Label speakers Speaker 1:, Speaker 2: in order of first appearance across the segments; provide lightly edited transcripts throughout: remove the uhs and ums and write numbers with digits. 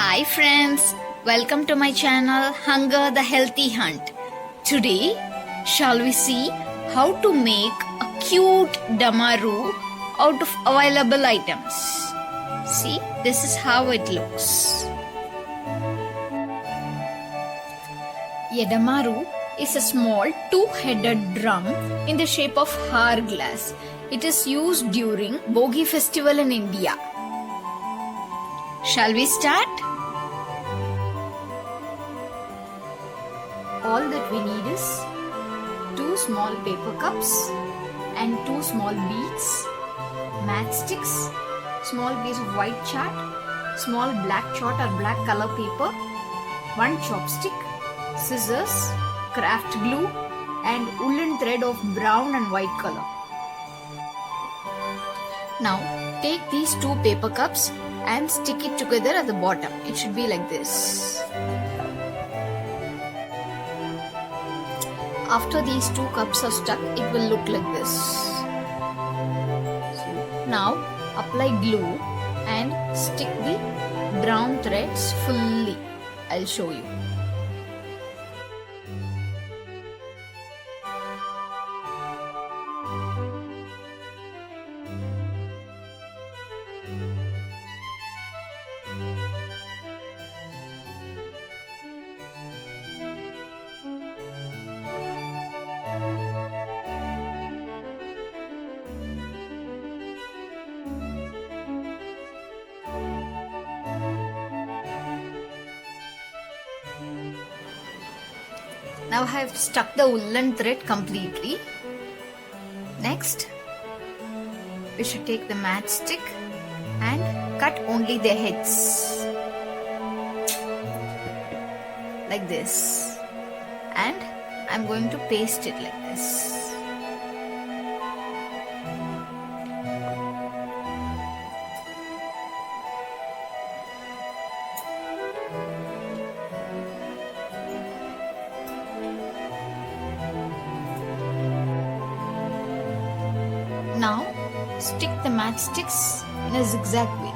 Speaker 1: Hi friends, welcome to my channel Hunger the Healthy Hunt. Today, shall we see how to make a cute Damaru out of available items. See, this is how it looks. A Damaru is a small two-headed drum in the shape of hourglass. It is used during Bogi festival in India. Shall we start? All that we need is 2 small paper cups and 2 small beads, matchsticks, small piece of white chart, small black chart or black color paper, 1 chopstick, scissors, craft glue and woolen thread of brown and white color. Now take these 2 paper cups and stick it together at the bottom. It should be like this. After these 2 cups are stuck, it will look like this. So now apply glue and stick the brown threads fully. I'll show you. Now I have stuck the woolen thread completely. Next, we should take the matchstick and cut only the heads like this, and I'm going to paste it like this. Now stick the matchsticks in a zigzag way.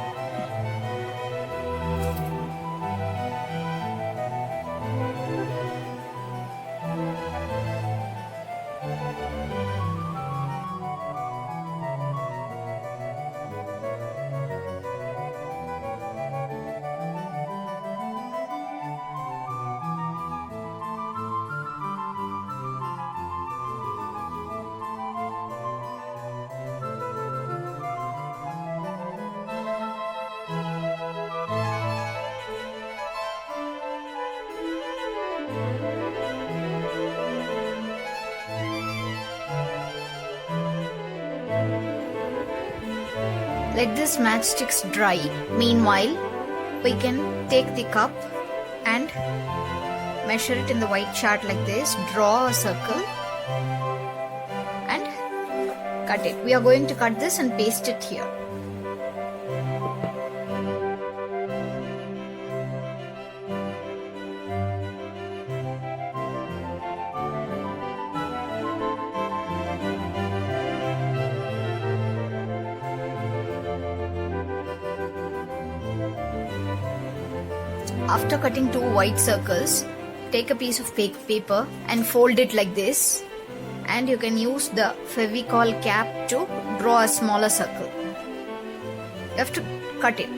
Speaker 1: Let this matchsticks dry. Meanwhile, we can take the cup and measure it in the white chart like this. Draw a circle and cut it. We are going to cut this and paste it here. After cutting 2 white circles, take a piece of paper and fold it like this, and you can use the Fevicol cap to draw a smaller circle. You have to cut it.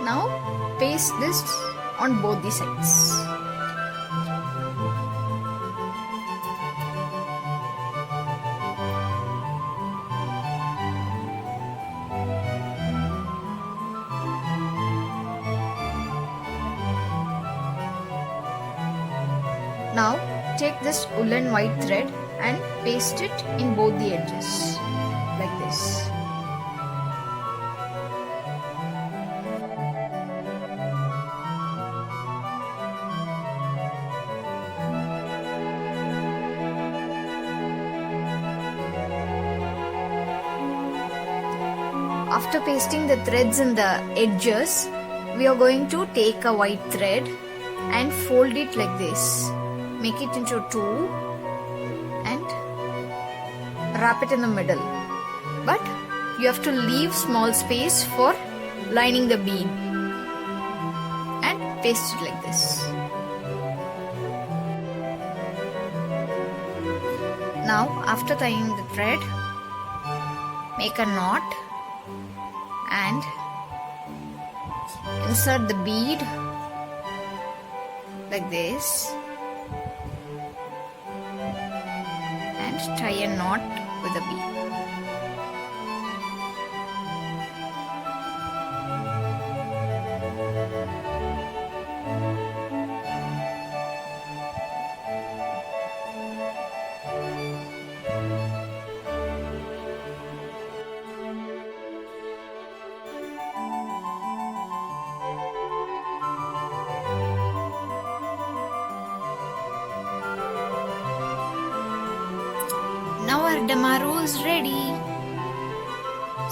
Speaker 1: Now paste this on both the sides. Now take this woolen white thread and paste it in both the edges like this. after pasting the threads in the edges, we are going to take a white thread and fold it like this. Make it into two and wrap it in the middle. But you have to leave small space for lining the bead and paste it like this. Now after tying the thread, make a knot and insert the bead like this and tie a knot with a bead. Now our Damaru is ready.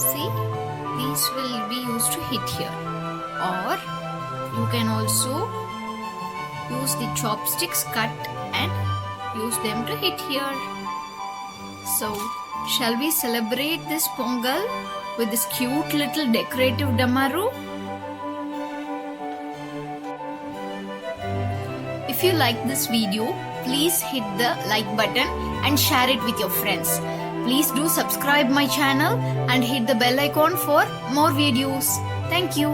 Speaker 1: See, these will be used to hit here, or you can also use the chopsticks cut and use them to hit here. So, shall we celebrate this Pongal with this cute little decorative Damaru? If you like this video, please hit the like button and share it with your friends. Please do subscribe my channel and hit the bell icon for more videos. Thank you.